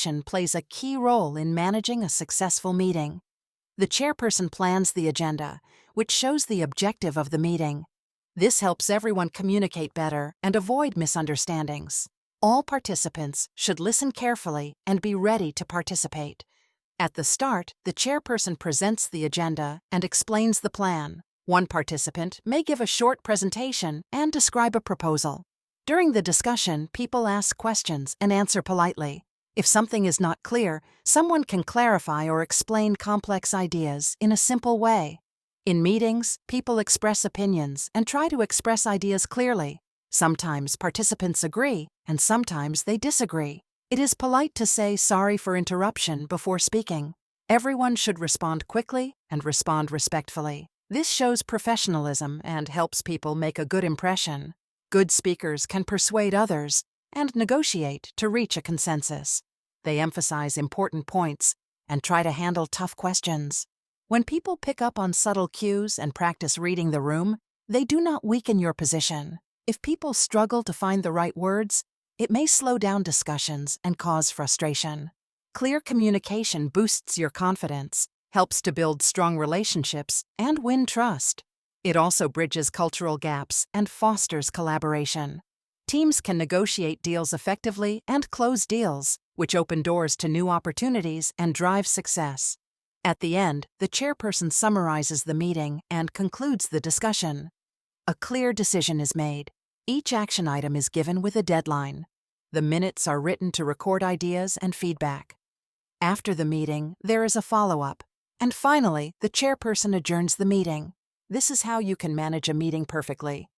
communication plays a key role in managing a successful meeting. The chairperson plans the agenda, which shows the objective of the meeting. This helps everyone communicate better and avoid misunderstandings. All participants should listen carefully and be ready to participate. At the start, the chairperson presents the agenda and explains the plan. One participant may give a short presentation and describe a proposal. During the discussion, people ask questions and answer politely. If something is not clear, someone can clarify or explain complex ideas in a simple way. In meetings, people express opinions and try to express ideas clearly. Sometimes participants agree, and sometimes they disagree. It is polite to say sorry for interruption before speaking. Everyone should respond quickly and respond respectfully. This shows professionalism and helps people make a good impression. Good speakers can persuade others and negotiate to reach a consensus. They emphasize important points and try to handle tough questions. When people pick up on subtle cues and practice reading the room, they do not weaken your position. If people struggle to find the right words, it may slow down discussions and cause frustration. Clear communication boosts your confidence, helps to build strong relationships, and win trust. It also bridges cultural gaps and fosters collaboration. Teams can negotiate deals effectively and close deals, which open doors to new opportunities and drive success. At the end, the chairperson summarizes the meeting and concludes the discussion. A clear decision is made. Each action item is given with a deadline. The minutes are written to record ideas and feedback. After the meeting, there is a follow-up. And finally, the chairperson adjourns the meeting. This is how you can manage a meeting perfectly.